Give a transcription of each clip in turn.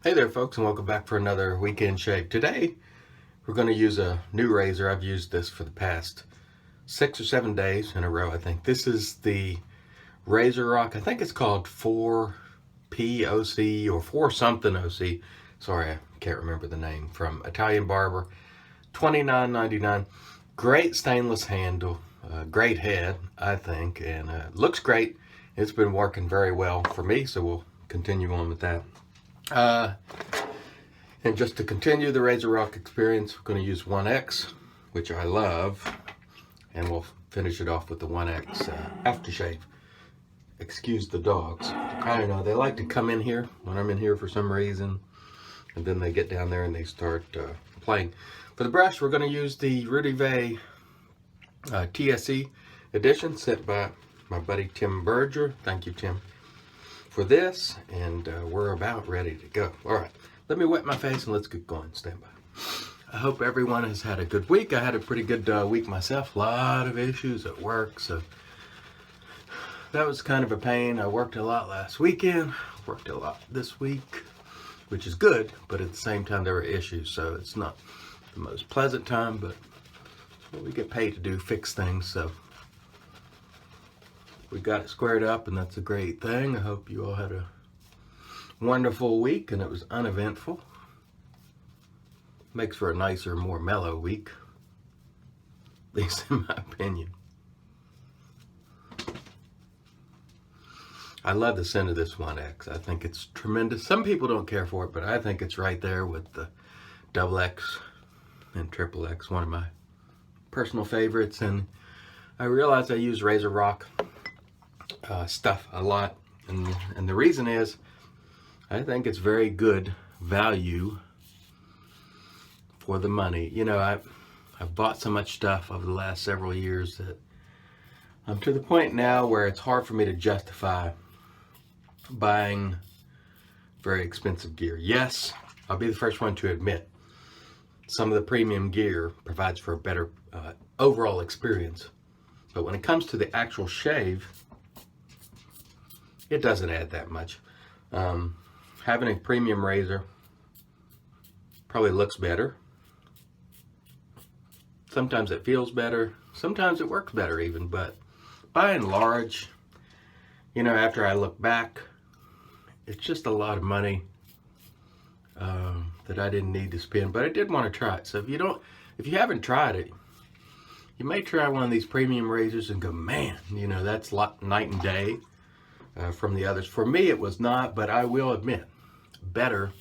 Hey there folks, and welcome back for another weekend shave. Today we're going to use a new razor. I've used this for the past 6 or 7 days in a row, I think. This is the RazoRock, I think it's called 4POC or 4 something OC. Sorry, I can't remember the name. From Italian Barber, $29.99. Great stainless handle, great head, I think, and looks great. It's been working very well for me, so we'll continue on with that. And just to continue the RazoRock experience, we're going to use 1X, which I love, and we'll finish it off with the 1X aftershave. Excuse the dogs. I don't know, they like to come in here when I'm in here for some reason, and then they get down there and they start playing. For the brush, we're going to use the Rudy Vay TSE edition sent by my buddy Tim Berger. Thank you, Tim, for this, and we're about ready to go. All right, let me wet my face and let's get going. Stand by. I hope everyone has had a good week. I had a pretty good week myself. A lot of issues at work, so that was kind of a pain. I worked a lot last weekend, worked a lot this week, which is good, but at the same time there were issues, so it's not the most pleasant time, but we get paid to do, fix things, so we got it squared up, and that's a great thing. I hope you all had a wonderful week and it was uneventful. Makes for a nicer, more mellow week, at least in my opinion. I love the scent of this 1X. I think it's tremendous. Some people don't care for it, but I think it's right there with the XX and XXX, one of my personal favorites. And I realize I use RazoRock stuff a lot, and the reason is I think it's very good value for the money. You know, I've bought so much stuff over the last several years that I'm to the point now where it's hard for me to justify buying very expensive gear. Yes, I'll be the first one to admit some of the premium gear provides for a better overall experience, but when it comes to the actual shave, it doesn't add that much. Having a premium razor probably looks better. Sometimes it feels better. Sometimes it works better even, but by and large, you know, after I look back, it's just a lot of money that I didn't need to spend, but I did want to try it. So if you haven't tried it, you may try one of these premium razors and go, man, you know, that's night and day from the others. For me, it was not, but I will admit, better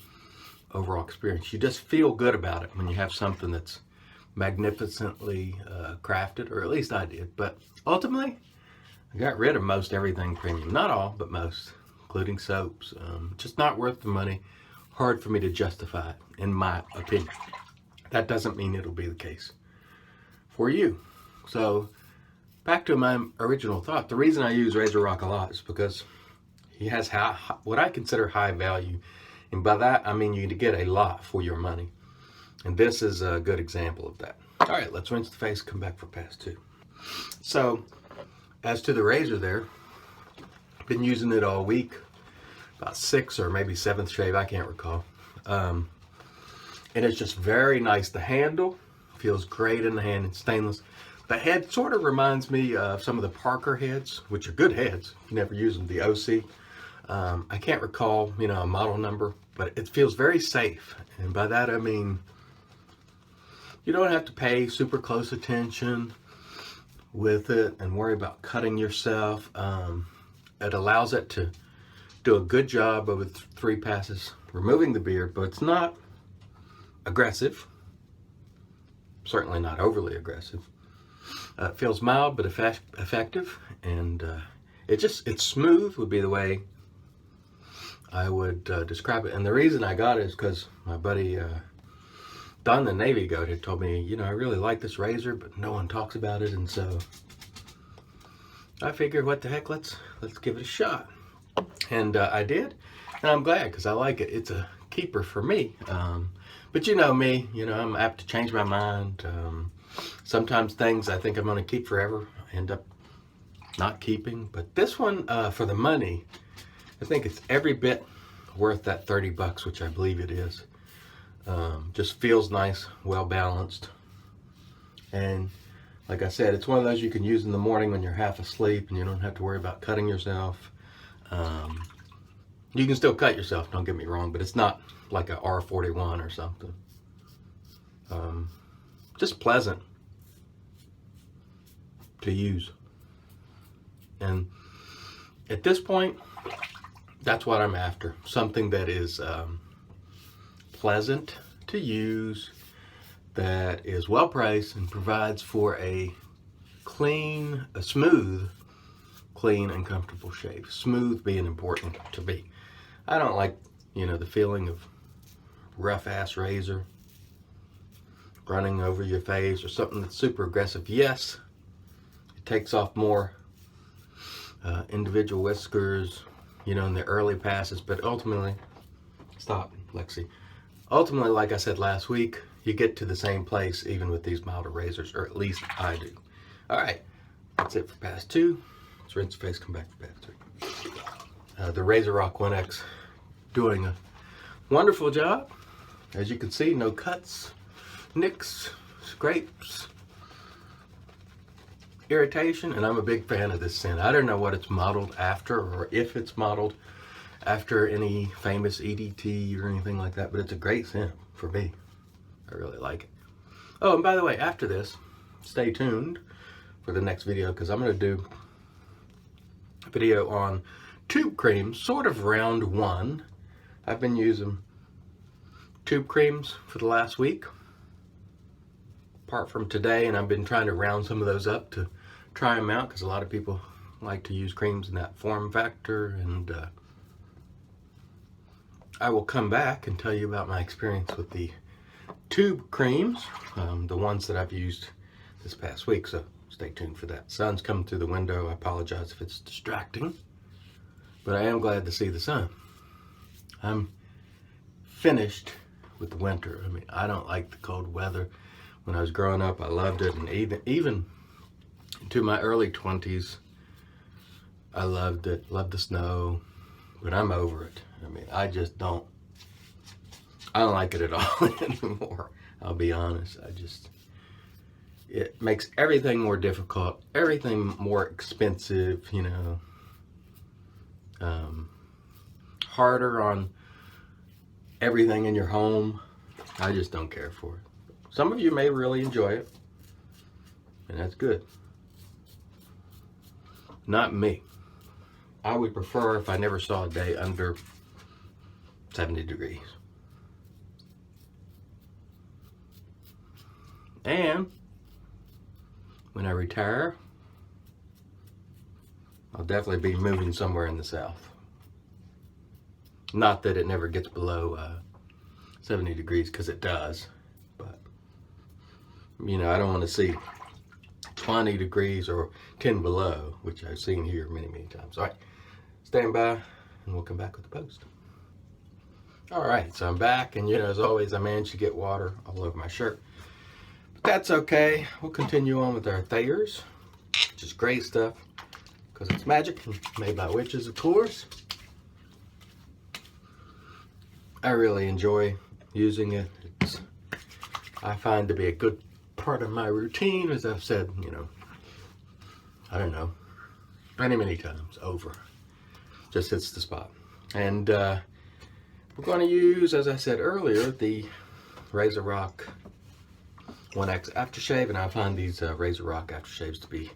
overall experience. You just feel good about it when you have something that's magnificently crafted, or at least I did. But ultimately, I got rid of most everything premium. Not all, but most, including soaps. Just not worth the money. Hard for me to justify it, in my opinion. That doesn't mean it'll be the case for you. So back to my original thought. The reason I use RazoRock a lot is because he has what I consider high value. And by that, I mean you get a lot for your money. And this is a good example of that. All right, let's rinse the face, come back for pass 2. So, as to the razor there, I've been using it all week. About 6th or maybe 7th shave, I can't recall. And it's just very nice. The handle feels great in the hand. It's stainless. The head sort of reminds me of some of the Parker heads, which are good heads. You never use them, the OC. I can't recall, you know, a model number, but it feels very safe. And by that I mean, you don't have to pay super close attention with it and worry about cutting yourself. It allows it to do a good job over 3 passes, removing the beard, but it's not aggressive. Certainly not overly aggressive. It feels mild but effective, and it's smooth would be the way I would describe it. And the reason I got it is because my buddy Don the Navy Goat had told me, you know, I really like this razor, but no one talks about it, and so I figured, what the heck, let's give it a shot. And I did, and I'm glad, because I like it. It's a keeper for me. But you know me, you know, I'm apt to change my mind. Sometimes things I think I'm going to keep forever, I end up not keeping. But this one, for the money, I think it's every bit worth that 30 bucks, which I believe it is. Just feels nice, well balanced. And like I said, it's one of those you can use in the morning when you're half asleep and you don't have to worry about cutting yourself. You can still cut yourself, don't get me wrong, but it's not like a R41 or something. Just pleasant to use. And at this point, that's what I'm after. Something that is pleasant to use, that is well priced and provides for a smooth, clean and comfortable shave. Smooth being important to me. I don't like, the feeling of rough ass razor running over your face or something that's super aggressive. Yes, it takes off more individual whiskers, in the early passes, but ultimately, stop, Lexi. Ultimately, like I said last week, you get to the same place even with these milder razors, or at least I do. All right, that's it for pass 2. Let's rinse the face, come back for pass 3. The RazoRock 1X doing a wonderful job. As you can see, no cuts, nicks, scrapes, irritation, and I'm a big fan of this scent. I don't know what it's modeled after, or if it's modeled after any famous EDT or anything like that, but it's a great scent for me. I really like it. Oh, and by the way, after this, stay tuned for the next video, because I'm going to do a video on tube creams, sort of round 1. I've been using tube creams for the last week, apart from today, and I've been trying to round some of those up to try them out, because a lot of people like to use creams in that form factor, and I will come back and tell you about my experience with the tube creams, the ones that I've used this past week, so stay tuned for that. Sun's coming through the window. I apologize if it's distracting, but I am glad to see the sun. I'm finished with the winter. I mean, I don't like the cold weather. When I was growing up, I loved it, and even into my early 20s, I loved it, loved the snow, but I'm over it. I mean, I don't like it at all anymore. I'll be honest. It makes everything more difficult, everything more expensive, harder on everything in your home. I just don't care for it. Some of you may really enjoy it, and that's good. Not me. I would prefer if I never saw a day under 70 degrees. And when I retire, I'll definitely be moving somewhere in the south. Not that it never gets below 70 degrees, because it does. But, I don't want to see 20 degrees or 10 below, which I've seen here many, many times. All right, stand by and we'll come back with the post. All right, so I'm back, and as always, I managed to get water all over my shirt. But that's okay. We'll continue on with our Thayers, which is great stuff, because it's magic and made by witches, of course. I really enjoy using it. I find to be a good part of my routine, as I've said, I don't know, many times over. Just hits the spot. And we're going to use, as I said earlier, the RazoRock 1X aftershave, and I find these RazoRock aftershaves to be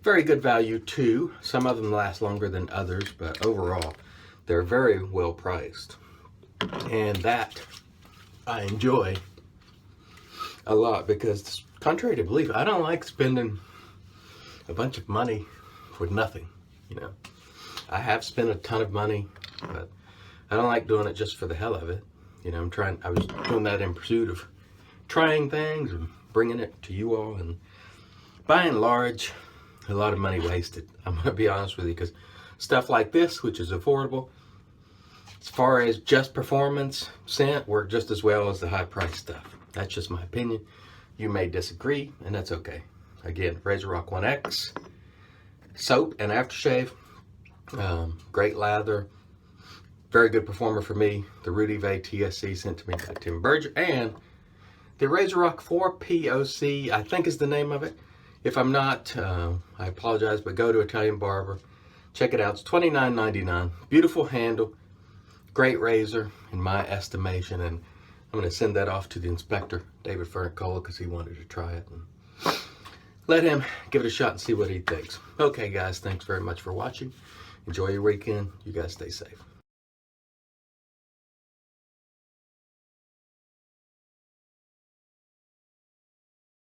very good value too. Some of them last longer than others, but overall, they're very well priced. And that I enjoy a lot, because contrary to belief, I don't like spending a bunch of money for nothing. I have spent a ton of money, but I don't like doing it just for the hell of it. I was doing that in pursuit of trying things and bringing it to you all, and by and large, a lot of money wasted. I'm going to be honest with you, because stuff like this, which is affordable, as far as just performance, scent, work just as well as the high price stuff. That's just my opinion. You may disagree, and that's okay. Again, RazoRock 1X, soap and aftershave, great lather, Very good performer for me. The Rudy Vay TSC sent to me by Tim Berger. And the RazoRock 4POC, I think is the name of it. If I'm not, I apologize, but go to Italian Barber. Check it out. It's $29.99. Beautiful handle. Great razor, in my estimation. And I'm going to send that off to the inspector, David Fernicola, because he wanted to try it. And let him give it a shot and see what he thinks. Okay, guys, thanks very much for watching. Enjoy your weekend. You guys stay safe.